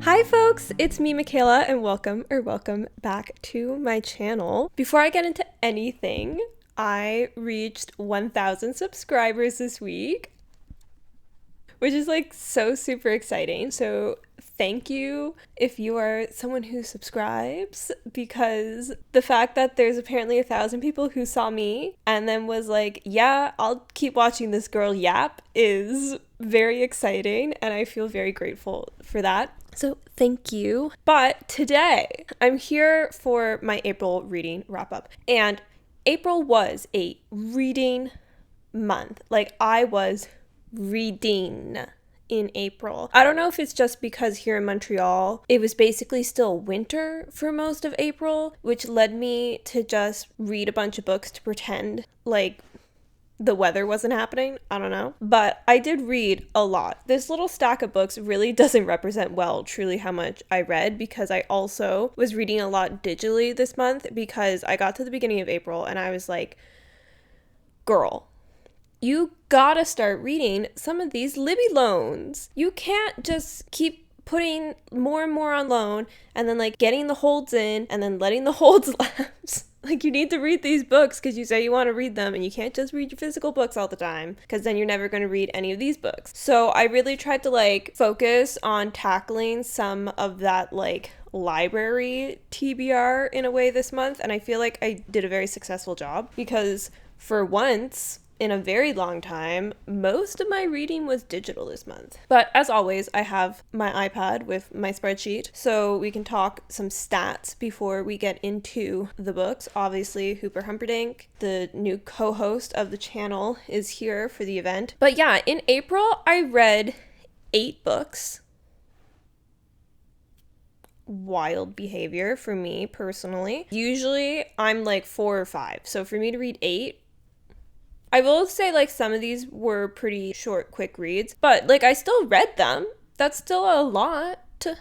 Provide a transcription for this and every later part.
Hi folks, it's me Michaela and welcome back to my channel. Before I get into anything, I reached 1,000 subscribers this week, which is like so super exciting. So thank you if you are someone who subscribes, because the fact that there's apparently 1,000 people who saw me and then was like, yeah, I'll keep watching this girl yap is very exciting, and I feel very grateful for that. So thank you. But today I'm here for my April reading wrap up. And April was a reading month. Like, I was reading in April. I don't know if it's just because here in Montreal, it was basically still winter for most of April, which led me to just read a bunch of books to pretend like the weather wasn't happening. I don't know. But I did read a lot. This little stack of books really doesn't represent well truly how much I read, because I also was reading a lot digitally this month, because I got to the beginning of April and I was like, girl, you gotta start reading some of these Libby loans. You can't just keep putting more and more on loan and then like getting the holds in and then letting the holds lapse. Like, you need to read these books because you say you want to read them, and you can't just read your physical books all the time, because then you're never going to read any of these books. So I really tried to like focus on tackling some of that like library TBR in a way this month, and I feel like I did a very successful job, because for once in a very long time, most of my reading was digital this month. But as always, I have my iPad with my spreadsheet, so we can talk some stats before we get into the books. Obviously, Hooper Humperdinck, the new co-host of the channel, is here for the event. But yeah, in April, I read 8 books. Wild behavior for me personally. Usually, I'm like 4 or 5. So for me to read 8, I will say, like, some of these were pretty short, quick reads, but, like, I still read them. That's still a lot.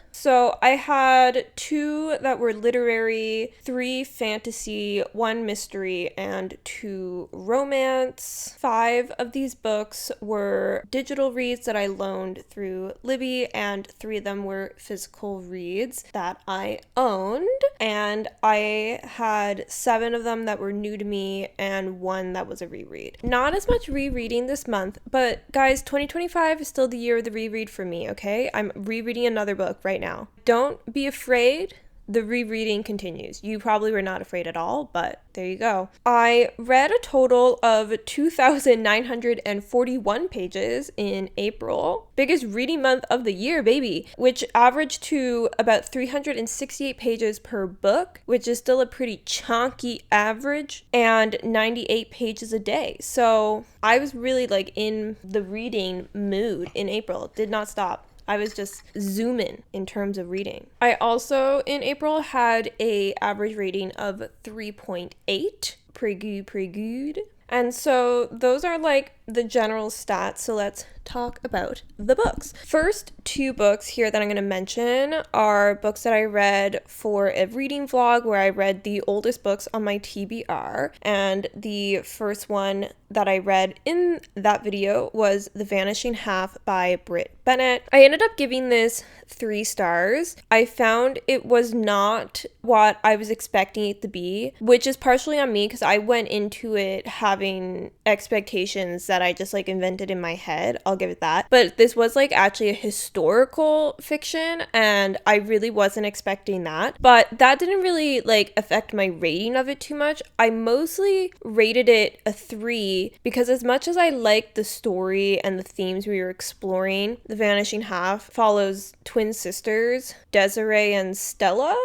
So I had 2 that were literary, 3 fantasy, 1 mystery, and 2 romance. 5 of these books were digital reads that I loaned through Libby, and 3 of them were physical reads that I owned. And I had 7 of them that were new to me and 1 that was a reread. Not as much rereading this month, but guys, 2025 is still the year of the reread for me, okay? I'm rereading another book right now. Don't be afraid. The rereading continues. You probably were not afraid at all, but there you go. I read a total of 2,941 pages in April. Biggest reading month of the year, baby, which averaged to about 368 pages per book, which is still a pretty chunky average, and 98 pages a day. So I was really like in the reading mood in April. Did not stop. I was just zooming in terms of reading. I also, in April, had a average rating of 3.8. Pretty good. And so those are like the general stats. So let's talk about the books. First 2 books here that I'm going to mention are books that I read for a reading vlog where I read the oldest books on my TBR. And the first one that I read in that video was The Vanishing Half by Bennett. I ended up giving this 3 stars. I found it was not what I was expecting it to be, which is partially on me because I went into it having expectations that I just like invented in my head. I'll give it that. But this was like actually a historical fiction, and I really wasn't expecting that. But that didn't really like affect my rating of it too much. I mostly rated it a 3 because as much as I liked the story and the themes we were exploring, The Vanishing Half follows twin sisters, Desiree and Stella.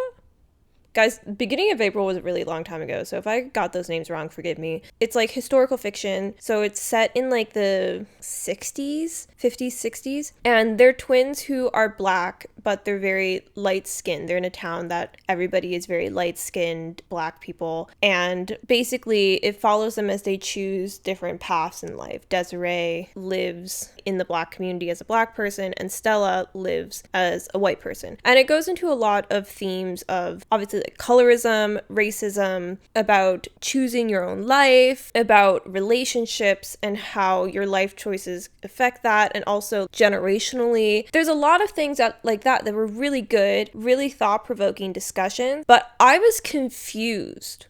Guys, beginning of April was a really long time ago, so if I got those names wrong, forgive me. It's like historical fiction, so it's set in like the 60s, 50s, 60s, and they're twins who are Black but they're very light-skinned. They're in a town that everybody is very light-skinned, Black people. And basically, it follows them as they choose different paths in life. Desiree lives in the Black community as a Black person, and Stella lives as a white person. And it goes into a lot of themes of, obviously, like colorism, racism, about choosing your own life, about relationships and how your life choices affect that, and also generationally. There's a lot of things that like that were really good, really thought-provoking discussions, but I was confused.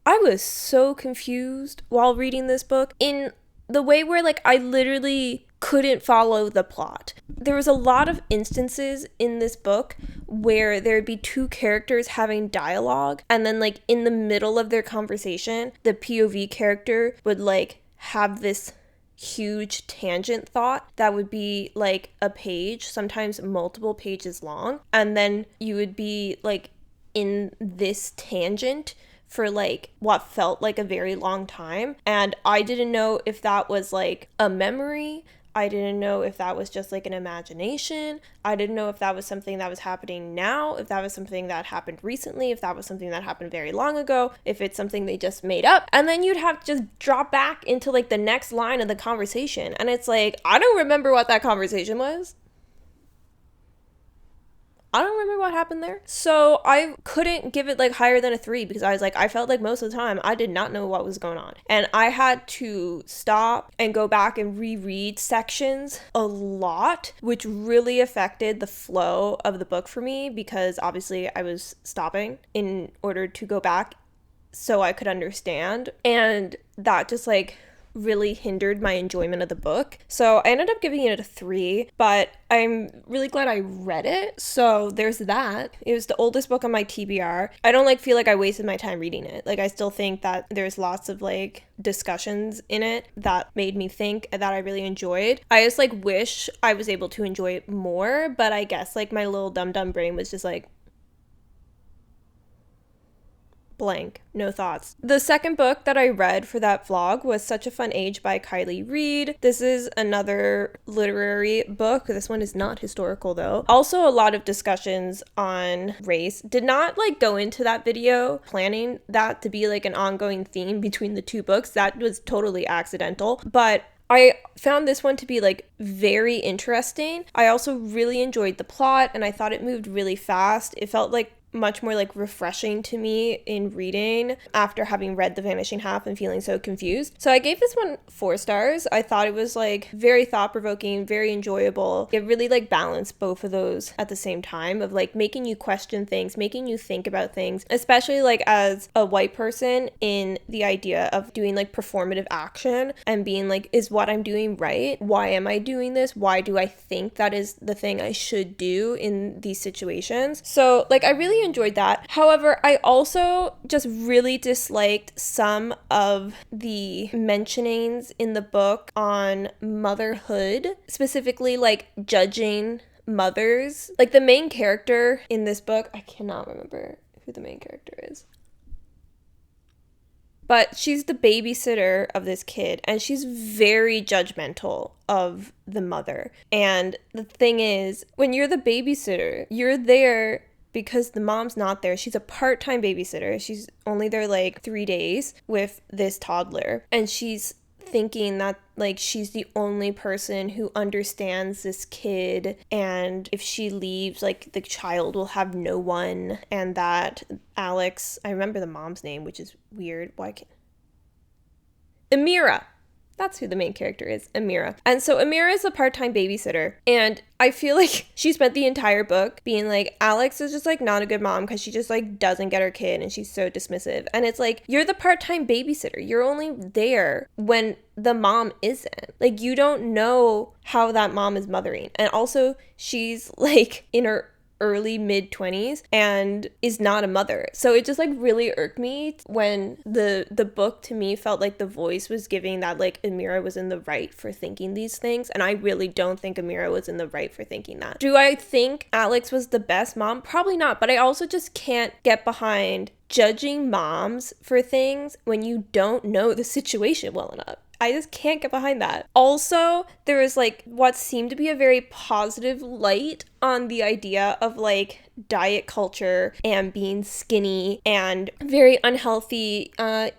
I was so confused while reading this book in the way where like I literally couldn't follow the plot. There was a lot of instances in this book where there'd be two characters having dialogue, and then like in the middle of their conversation, the POV character would like have this huge tangent thought that would be like a page, sometimes multiple pages long, and then you would be like in this tangent for like what felt like a very long time. And I didn't know if that was like a memory. I didn't know if that was just like an imagination. I didn't know if that was something that was happening now, if that was something that happened recently, if that was something that happened very long ago, if it's something they just made up. And then you'd have to just drop back into like the next line of the conversation. And it's like, I don't remember what that conversation was. I don't remember what happened there. So I couldn't give it like higher than a 3 because I was like, I felt like most of the time I did not know what was going on. And I had to stop and go back and reread sections a lot, which really affected the flow of the book for me because obviously I was stopping in order to go back so I could understand. And that just like really hindered my enjoyment of the book. So I ended up giving it a 3, but I'm really glad I read it. So there's that. It was the oldest book on my TBR. I don't like feel like I wasted my time reading it. Like I still think that there's lots of like discussions in it that made me think that I really enjoyed. I just like wish I was able to enjoy it more, but I guess like my little dumb brain was just like blank, no thoughts. The second book that I read for that vlog was Such a Fun Age by Kiley Reid. This is another literary book. This one is not historical though. Also a lot of discussions on race. Did not like go into that video planning that to be like an ongoing theme between the two books. That was totally accidental. But I found this one to be like very interesting. I also really enjoyed the plot and I thought it moved really fast. It felt like much more like refreshing to me in reading after having read The Vanishing Half and feeling so confused. So I gave this one 4 stars. I thought it was like very thought-provoking, very enjoyable. It really like balanced both of those at the same time of like making you question things, making you think about things, especially like as a white person in the idea of doing like performative action and being like, is what I'm doing right? Why am I doing this? Why do I think that is the thing I should do in these situations? So like I really enjoyed that. However, I also just really disliked some of the mentionings in the book on motherhood, specifically like judging mothers. Like the main character in this book, I cannot remember who the main character is. But she's the babysitter of this kid, and she's very judgmental of the mother. And the thing is, when you're the babysitter, you're there because the mom's not there. She's a part-time babysitter. She's only there like 3 days with this toddler. And she's thinking that like she's the only person who understands this kid, and if she leaves like the child will have no one, and that Alex, I remember the mom's name, which is weird. Why can't Amira. That's who the main character is, Amira. And so Amira is a part-time babysitter. And I feel like she spent the entire book being like, Alex is just like not a good mom because she just like doesn't get her kid and she's so dismissive. And it's like, you're the part-time babysitter. You're only there when the mom isn't. Like, you don't know how that mom is mothering. And also, she's like in her early mid-20s and is not a mother. So it just like really irked me when the book to me felt like the voice was giving that like Amira was in the right for thinking these things, and I really don't think Amira was in the right for thinking that. Do I think Alex was the best mom? Probably not, but I also just can't get behind judging moms for things when you don't know the situation well enough. I just can't get behind that. Also, there was like what seemed to be a very positive light on the idea of like diet culture and being skinny and very unhealthy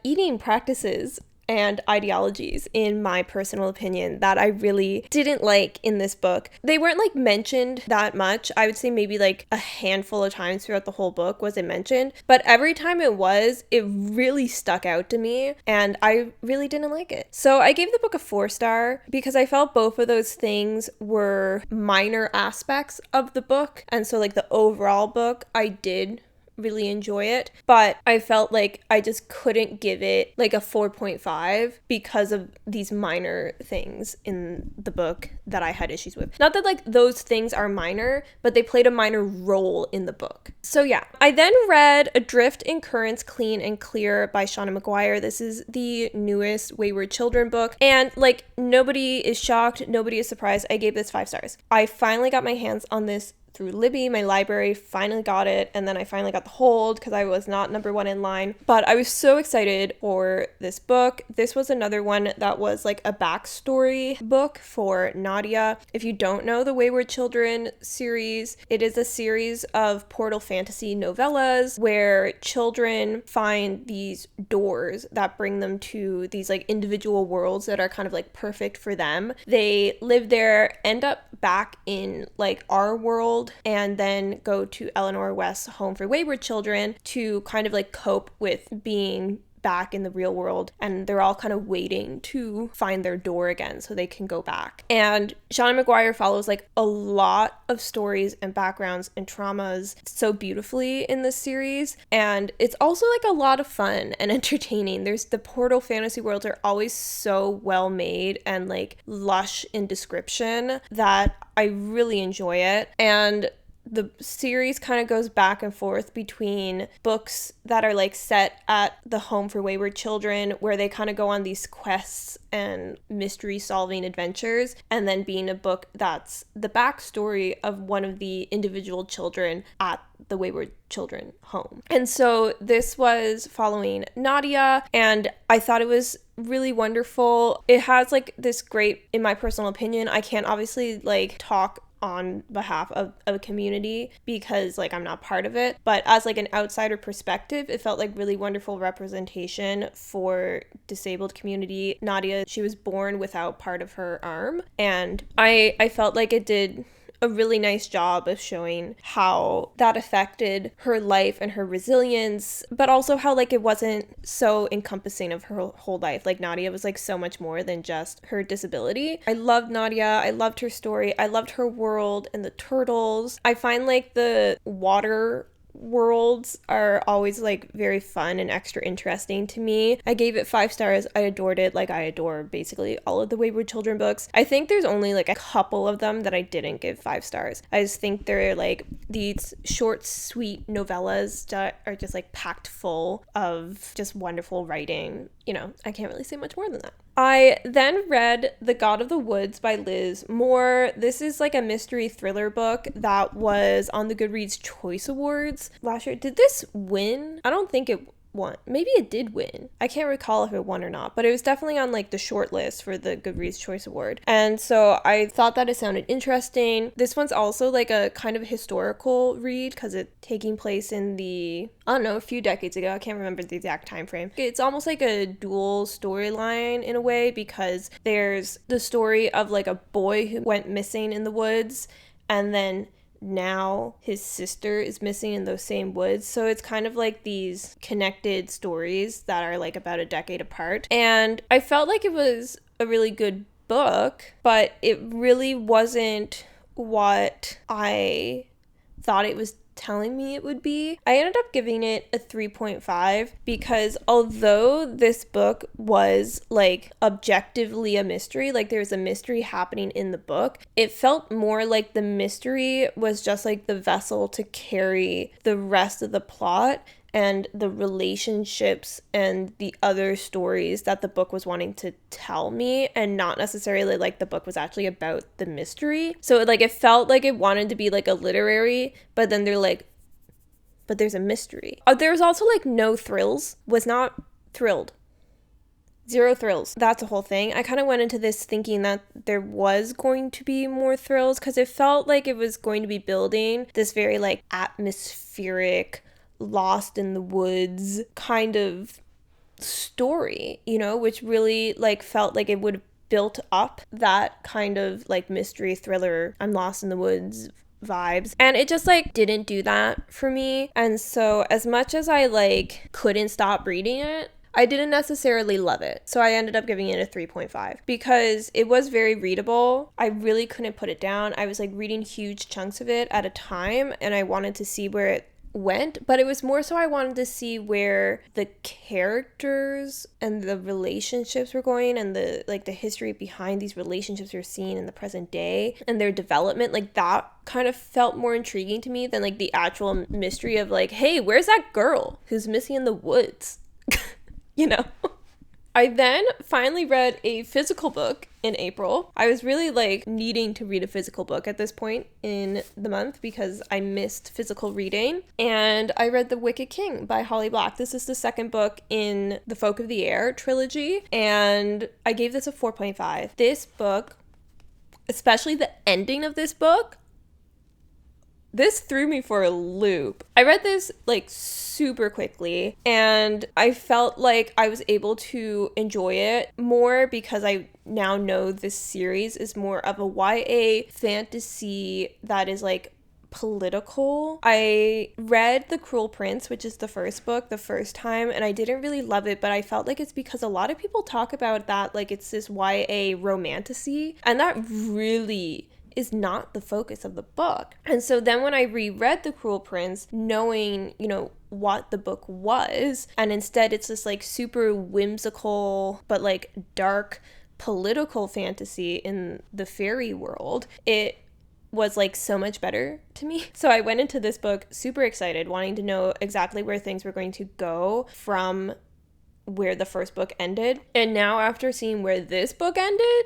eating practices and ideologies, in my personal opinion, that I really didn't like in this book. They weren't like mentioned that much. I would say maybe like a handful of times throughout the whole book was it mentioned, but every time it was, it really stuck out to me and I really didn't like it. So I gave the book a 4-star because I felt both of those things were minor aspects of the book, and so like the overall book, I did really enjoy it, but I felt like I just couldn't give it like a 4.5 because of these minor things in the book that I had issues with. Not that like those things are minor, but they played a minor role in the book. So yeah, I then read Adrift in Currents, Clean and Clear by Seanan McGuire. This is the newest Wayward Children book, and like nobody is shocked, nobody is surprised. I gave this 5 stars. I finally got my hands on this through Libby, my library, finally got it, and then I finally got the hold because I was not number 1 in line. But I was so excited for this book. This was another one that was like a backstory book for Nadia. If you don't know the Wayward Children series, it is a series of portal fantasy novellas where children find these doors that bring them to these like individual worlds that are kind of like perfect for them. They live there, end up back in like our world, and then go to Eleanor West's Home for Wayward Children to kind of like cope with being back in the real world, and they're all kind of waiting to find their door again so they can go back. And Seanan McGuire follows like a lot of stories and backgrounds and traumas so beautifully in this series, and it's also like a lot of fun and entertaining. There's the portal fantasy worlds are always so well made and like lush in description that I really enjoy it. And the series kind of goes back and forth between books that are like set at the Home for Wayward Children, where they kind of go on these quests and mystery solving adventures, and then being a book that's the backstory of one of the individual children at the Wayward Children home. And so this was following Nadia, and I thought it was really wonderful. It has like this great, in my personal opinion, I can't obviously like talk on behalf of a community because like I'm not part of it, but as like an outsider perspective, it felt like really wonderful representation for disabled community. Nadia, she was born without part of her arm, and I felt like it did a really nice job of showing how that affected her life and her resilience, but also how like it wasn't so encompassing of her whole life. Like Nadia was like so much more than just her disability. I loved Nadia. I loved her story. I loved her world and the turtles. I find like the water worlds are always like very fun and extra interesting to me. I gave it 5 stars. I adored it. Like I adore basically all of the Wayward Children books. I think there's only like a couple of them that I didn't give 5 stars. I just think they're like these short, sweet novellas that are just like packed full of just wonderful writing. You know, I can't really say much more than that. I then read The God of the Woods by Liz Moore. This is like a mystery thriller book that was on the Goodreads Choice Awards last year. Did this win? I don't think it won. Maybe it did win. I can't recall if it won or not, but it was definitely on like the short list for the Goodreads Choice Award. And so I thought that it sounded interesting. This one's also like a kind of historical read because it's taking place in the, I don't know, a few decades ago. I can't remember the exact time frame. It's almost like a dual storyline in a way because there's the story of like a boy who went missing in the woods, and then now his sister is missing in those same woods. So it's kind of like these connected stories that are like about a decade apart. And I felt like it was a really good book, but it really wasn't what I thought it was telling me it would be. I ended up giving it a 3.5 because although this book was like objectively a mystery, like there's a mystery happening in the book, it felt more like the mystery was just like the vessel to carry the rest of the plot and the relationships and the other stories that the book was wanting to tell me, and not necessarily like the book was actually about the mystery. So like it felt like it wanted to be like a literary, but then they're like, but there's a mystery. There's also like no thrills, was not thrilled Zero thrills. That's a whole thing. I kind of went into this thinking that there was going to be more thrills because it felt like it was going to be building this very like atmospheric, lost in the woods kind of story, you know, which really like felt like it would have built up that kind of like mystery thriller, I'm lost in the woods vibes, and it just like didn't do that for me. And so as much as I like couldn't stop reading it, I didn't necessarily love it. So I ended up giving it a 3.5 because it was very readable. I really couldn't put it down. I was like reading huge chunks of it at a time and I wanted to see where it went, but it was more so I wanted to see where the characters and the relationships were going and the like the history behind these relationships we're seeing in the present day and their development. Like that kind of felt more intriguing to me than like the actual mystery of like, hey, where's that girl who's missing in the woods? You know? I then finally read a physical book in April. I was really like needing to read a physical book at this point in the month because I missed physical reading. And I read The Wicked King by Holly Black. This is the second book in the Folk of the Air trilogy. And I gave this a 4.5. This book, especially the ending of this book, this threw me for a loop. I read this like super quickly and I felt like I was able to enjoy it more because I now know this series is more of a YA fantasy that is like political. I read The Cruel Prince, which is the first book, the first time, and I didn't really love it, but I felt like it's because a lot of people talk about that like it's this YA romantasy, and that really is not the focus of the book. And so then when I reread The Cruel Prince, knowing, you know, what the book was, and instead it's this like super whimsical but like dark political fantasy in the fairy world, it was like so much better to me. So I went into this book super excited, wanting to know exactly where things were going to go from where the first book ended. And now after seeing where this book ended,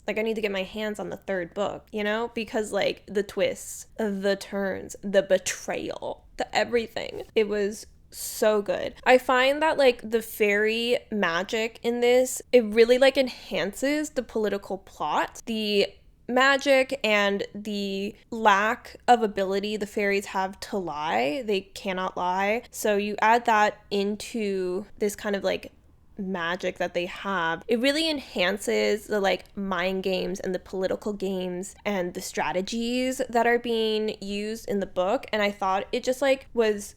like I need to get my hands on the third book, you know, because like the twists, the turns, the betrayal, the everything, it was so good. I find that like the fairy magic in this, it really like enhances the political plot. The magic and the lack of ability the fairies have to lie, they cannot lie. So you add that into this kind of like magic that they have, it really enhances the like mind games and the political games and the strategies that are being used in the book. And I thought it just like was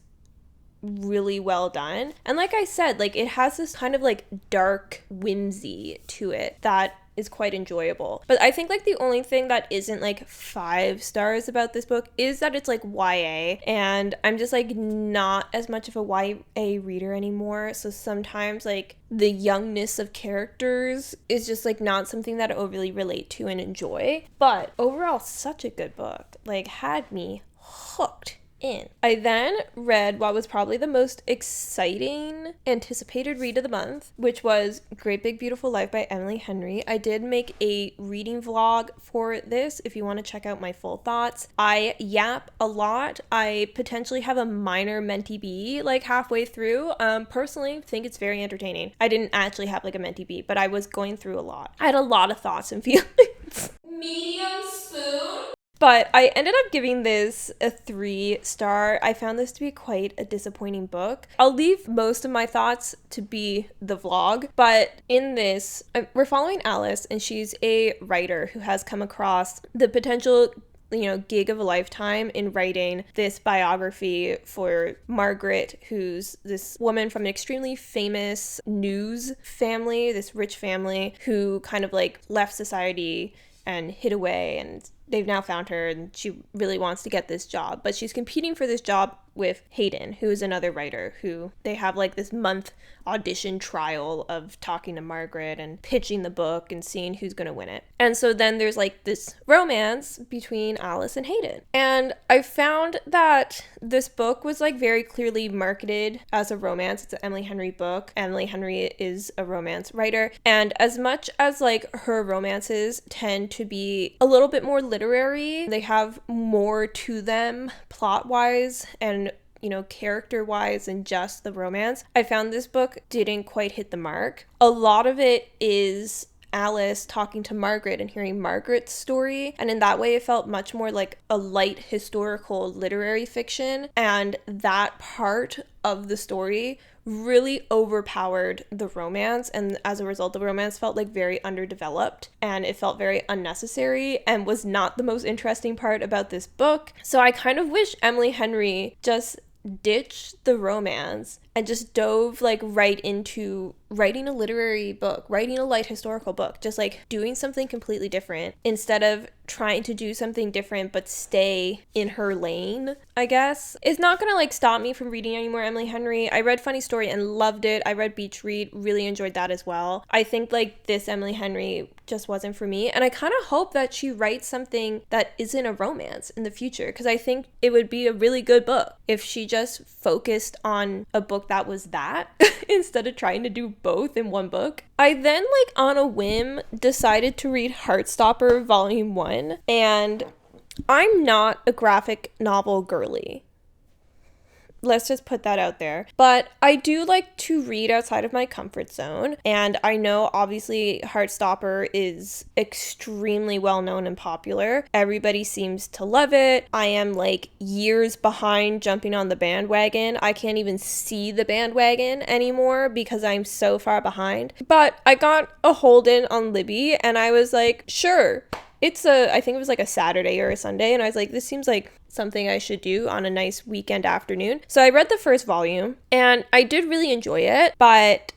really well done. And like I said, like it has this kind of like dark whimsy to it that is quite enjoyable. But I think like the only thing that isn't like 5 stars about this book is that it's like YA, and I'm just like not as much of a YA reader anymore. So sometimes like the youngness of characters is just like not something that I overly relate to and enjoy. But overall, such a good book. Like had me hooked in. I then read what was probably the most exciting anticipated read of the month, which was Great Big Beautiful Life by Emily Henry. I did make a reading vlog for this if you want to check out my full thoughts. I yap a lot. I potentially have a minor mentee B like halfway through. Personally think it's very entertaining. I didn't actually have like a mentee B, but I was going through a lot. I had a lot of thoughts and feelings. Medium spoon. But I ended up giving this a 3 star. I found this to be quite a disappointing book. I'll leave most of my thoughts to be the vlog, but in this, we're following Alice, and she's a writer who has come across the potential, you know, gig of a lifetime in writing this biography for Margaret, who's this woman from an extremely famous news family, this rich family who kind of like left society and hid away, and they've now found her and she really wants to get this job, but she's competing for this job with Hayden, who is another writer, who they have like this month audition trial of talking to Margaret and pitching the book and seeing who's going to win it. And so then there's like this romance between Alice and Hayden. And I found that this book was like very clearly marketed as a romance. It's an Emily Henry book. Emily Henry is a romance writer. And as much as like her romances tend to be a little bit more literary, they have more to them plot-wise and, character-wise and just the romance, I found this book didn't quite hit the mark. A lot of it is Alice talking to Margaret and hearing Margaret's story, and in that way it felt much more like a light historical literary fiction, and that part of the story really overpowered the romance, and as a result the romance felt like very underdeveloped and it felt very unnecessary and was not the most interesting part about this book. So I kind of wish Emily Henry just ditched the romance and just dove like right into writing a literary book, writing a light historical book, just like doing something completely different instead of trying to do something different but stay in her lane, I guess. It's not gonna like stop me from reading any more Emily Henry. I read Funny Story and loved it. I read Beach Read, really enjoyed that as well. I think like this Emily Henry just wasn't for me, and I kind of hope that she writes something that isn't a romance in the future, because I think it would be a really good book if she just focused on a book that was that instead of trying to do both in one book. I then like on a whim decided to read Heartstopper Volume 1, and I'm not a graphic novel girly. Let's just put that out there. But I do like to read outside of my comfort zone. And I know obviously Heartstopper is extremely well known and popular. Everybody seems to love it. I am like years behind jumping on the bandwagon. I can't even see the bandwagon anymore because I'm so far behind. But I got a hold in on Libby and I was like, sure. I think it was like a Saturday or a Sunday, and I was like, this seems like something I should do on a nice weekend afternoon. So I read the first volume, and I did really enjoy it, but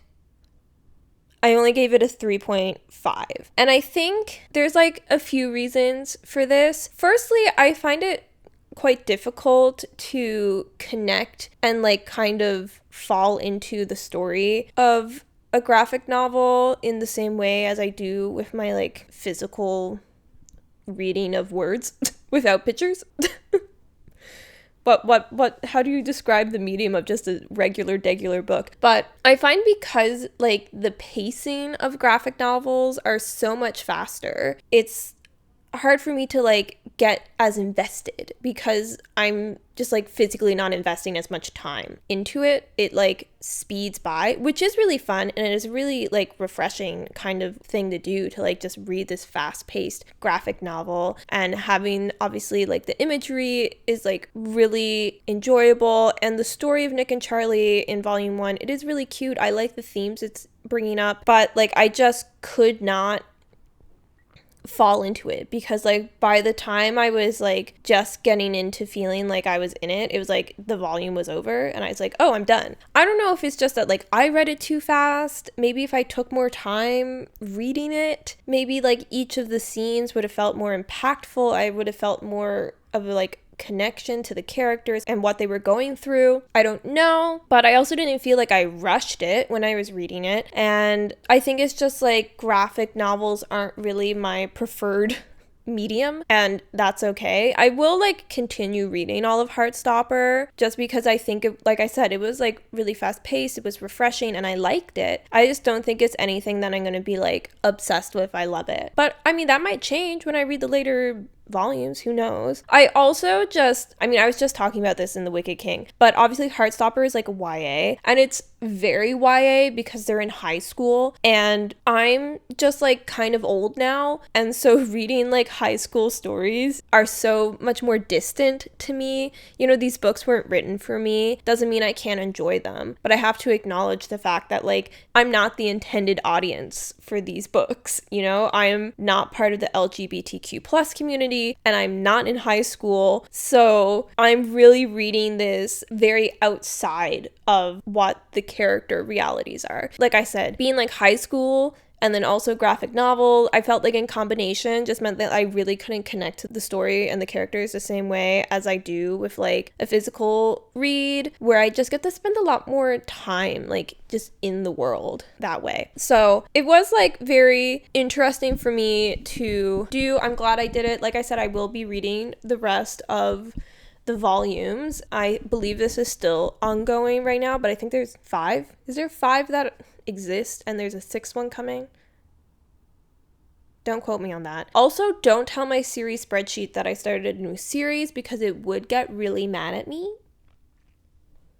I only gave it a 3.5. And I think there's like a few reasons for this. Firstly, I find it quite difficult to connect and like kind of fall into the story of a graphic novel in the same way as I do with my like physical reading of words without pictures. How do you describe the medium of just a regular book? But I find because like the pacing of graphic novels are so much faster, it's hard for me to like get as invested because I'm just like physically not investing as much time into it. It like speeds by, which is really fun, and it is really like refreshing kind of thing to do, to like just read this fast-paced graphic novel, and having obviously like the imagery is like really enjoyable, and the story of Nick and Charlie in volume 1, it is really cute. I like the themes it's bringing up, but like I just could not fall into it because like by the time I was like just getting into feeling like I was in it, it was like the volume was over and I was like, oh, I'm done. I don't know if it's just that like I read it too fast. Maybe if I took more time reading it, maybe like each of the scenes would have felt more impactful. I would have felt more of a like connection to the characters and what they were going through. I don't know, but I also didn't feel like I rushed it when I was reading it, and I think it's just like graphic novels aren't really my preferred medium, and that's okay. I will like continue reading all of Heartstopper just because I think it, like I said, it was like really fast paced, it was refreshing, and I liked it. I just don't think it's anything that I'm gonna be like obsessed with. I love it, but I mean that might change when I read the later volumes, who knows. I also I was just talking about this in The Wicked King, but obviously Heartstopper is like a YA, and it's very YA because they're in high school, and I'm just like kind of old now, and so reading like high school stories are so much more distant to me. You know, these books weren't written for me. Doesn't mean I can't enjoy them, but I have to acknowledge the fact that like I'm not the intended audience for these books. You know, I am not part of the LGBTQ plus community, and I'm not in high school, so I'm really reading this very outside of what the character realities are. Like I said, being like high school and then also graphic novel, I felt like in combination just meant that I really couldn't connect to the story and the characters the same way as I do with like a physical read, where I just get to spend a lot more time like just in the world that way. So it was like very interesting for me to do. I'm glad I did it. Like I said, I will be reading the rest of the volumes. I believe this is still ongoing right now, but I think there's 5. Is there 5 that exist and there's a 6th one coming? Don't quote me on that. Also, don't tell my series spreadsheet that I started a new series because it would get really mad at me.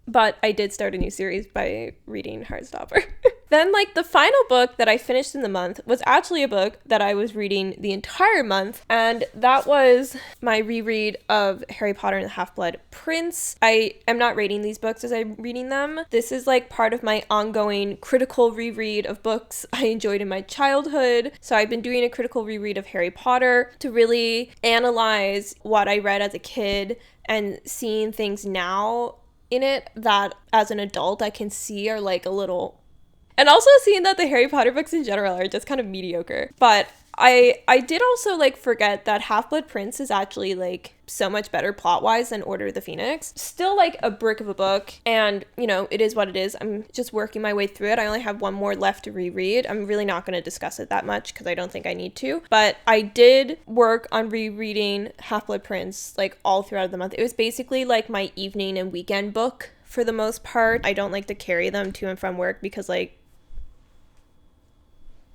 But I did start a new series by reading Heartstopper. Then, like, the final book that I finished in the month was actually a book that I was reading the entire month, and that was my reread of Harry Potter and the Half-Blood Prince. I am not rating these books as I'm reading them. This is, like, part of my ongoing critical reread of books I enjoyed in my childhood. So I've been doing a critical reread of Harry Potter to really analyze what I read as a kid and seeing things now in it that as an adult I can see are, like, a little... And also seeing that the Harry Potter books in general are just kind of mediocre. But I did also, like, forget that Half-Blood Prince is actually, like, so much better plot-wise than Order of the Phoenix. Still, like, a brick of a book, and, you know, it is what it is. I'm just working my way through it. I only have one more left to reread. I'm really not going to discuss it that much because I don't think I need to. But I did work on rereading Half-Blood Prince, like, all throughout the month. It was basically, like, my evening and weekend book for the most part. I don't like to carry them to and from work because, like,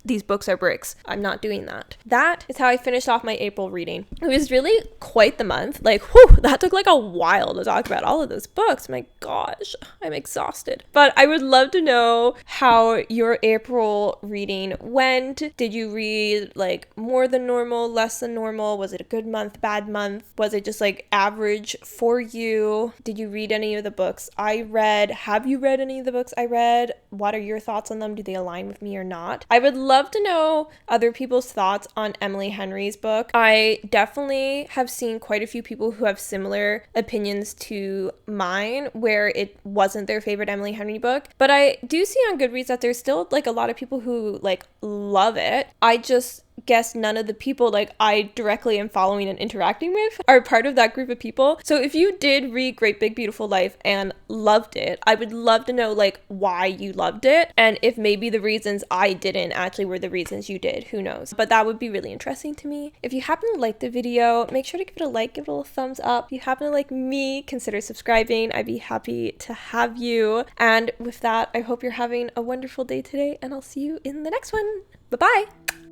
these books are bricks. I'm not doing that. That is how I finished off my April reading. It was really quite the month. Like, whew, that took like a while to talk about all of those books. My gosh, I'm exhausted. But I would love to know how your April reading went. Did you read like more than normal, less than normal? Was it a good month, bad month? Was it just like average for you? Did you read any of the books I read? Have you read any of the books I read? What are your thoughts on them? Do they align with me or not? I would love to know other people's thoughts on Emily Henry's book. I definitely have seen quite a few people who have similar opinions to mine where it wasn't their favorite Emily Henry book, but I do see on Goodreads that there's still like a lot of people who like love it. I just guess none of the people like I directly am following and interacting with are part of that group of people. So if you did read Great Big Beautiful Life and loved it, I would love to know like why you loved it, and if maybe the reasons I didn't actually were the reasons you did. Who knows? But that would be really interesting to me. If you happen to like the video, make sure to give it a like, give it a little thumbs up. If you happen to like me, consider subscribing. I'd be happy to have you. And with that, I hope you're having a wonderful day today, and I'll see you in the next one. Bye-bye.